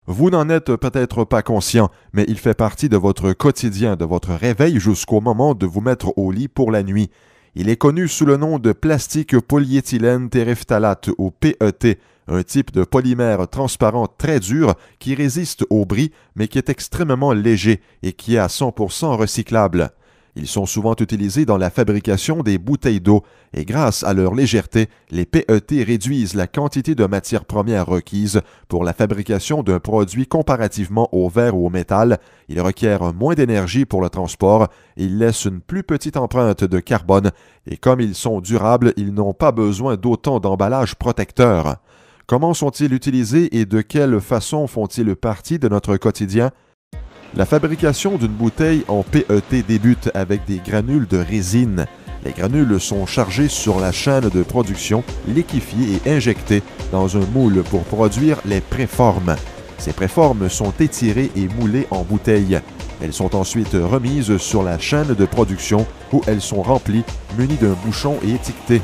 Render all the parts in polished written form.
Vous n'en êtes peut-être pas conscient, mais il fait partie de votre quotidien, de votre réveil jusqu'au moment de vous mettre au lit pour la nuit. Il est connu sous le nom de plastique polyéthylène terephthalate ou PET, un type de polymère transparent très dur qui résiste au bris mais qui est extrêmement léger et qui est à 100% recyclable. Ils sont souvent utilisés dans la fabrication des bouteilles d'eau et grâce à leur légèreté, les PET réduisent la quantité de matières premières requise pour la fabrication d'un produit comparativement au verre ou au métal. Ils requièrent moins d'énergie pour le transport, ils laissent une plus petite empreinte de carbone et comme ils sont durables, ils n'ont pas besoin d'autant d'emballage protecteur. Comment sont-ils utilisés et de quelle façon font-ils partie de notre quotidien? La fabrication d'une bouteille en PET débute avec des granules de résine. Les granules sont chargés sur la chaîne de production, liquéfiés et injectés dans un moule pour produire les préformes. Ces préformes sont étirées et moulées en bouteilles. Elles sont ensuite remises sur la chaîne de production où elles sont remplies, munies d'un bouchon et étiquetées.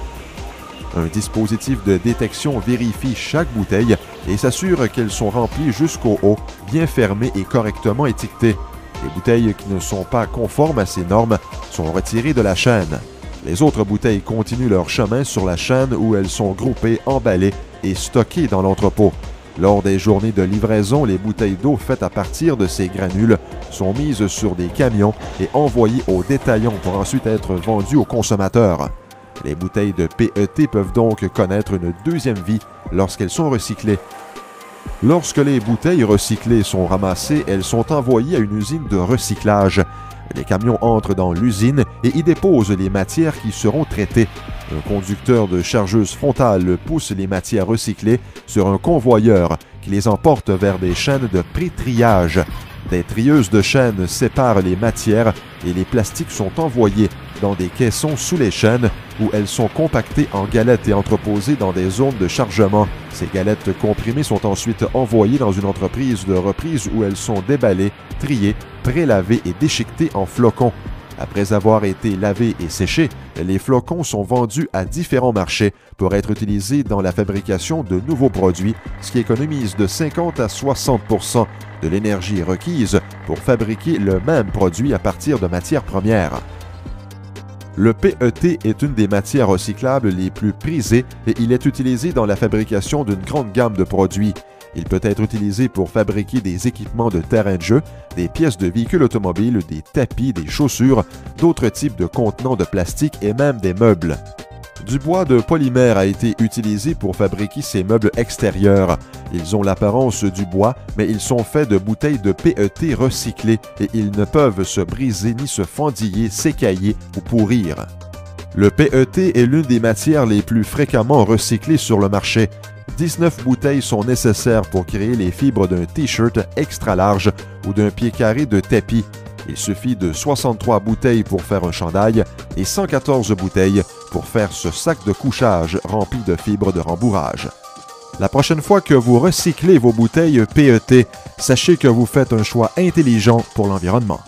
Un dispositif de détection vérifie chaque bouteille et s'assure qu'elles sont remplies jusqu'au haut, bien fermées et correctement étiquetées. Les bouteilles qui ne sont pas conformes à ces normes sont retirées de la chaîne. Les autres bouteilles continuent leur chemin sur la chaîne où elles sont groupées, emballées et stockées dans l'entrepôt. Lors des journées de livraison, les bouteilles d'eau faites à partir de ces granules sont mises sur des camions et envoyées aux détaillants pour ensuite être vendues aux consommateurs. Les bouteilles de PET peuvent donc connaître une deuxième vie lorsqu'elles sont recyclées. Lorsque les bouteilles recyclées sont ramassées, elles sont envoyées à une usine de recyclage. Les camions entrent dans l'usine et y déposent les matières qui seront traitées. Un conducteur de chargeuse frontale pousse les matières recyclées sur un convoyeur qui les emporte vers des chaînes de pré-triage. Des trieuses de chaînes séparent les matières et les plastiques sont envoyés dans des caissons sous les chaînes où elles sont compactées en galettes et entreposées dans des zones de chargement. Ces galettes comprimées sont ensuite envoyées dans une entreprise de reprise où elles sont déballées, triées, prélavées et déchiquetées en flocons. Après avoir été lavés et séchés, les flocons sont vendus à différents marchés pour être utilisés dans la fabrication de nouveaux produits, ce qui économise de 50 à 60% de l'énergie requise pour fabriquer le même produit à partir de matières premières. Le PET est une des matières recyclables les plus prisées et il est utilisé dans la fabrication d'une grande gamme de produits. Il peut être utilisé pour fabriquer des équipements de terrain de jeu, des pièces de véhicules automobiles, des tapis, des chaussures, d'autres types de contenants de plastique et même des meubles. Du bois de polymère a été utilisé pour fabriquer ces meubles extérieurs. Ils ont l'apparence du bois, mais ils sont faits de bouteilles de PET recyclées et ils ne peuvent se briser ni se fendiller, s'écailler ou pourrir. Le PET est l'une des matières les plus fréquemment recyclées sur le marché. 19 bouteilles sont nécessaires pour créer les fibres d'un T-shirt extra large ou d'un pied carré de tapis. Il suffit de 63 bouteilles pour faire un chandail et 114 bouteilles pour faire ce sac de couchage rempli de fibres de rembourrage. La prochaine fois que vous recyclez vos bouteilles PET, sachez que vous faites un choix intelligent pour l'environnement.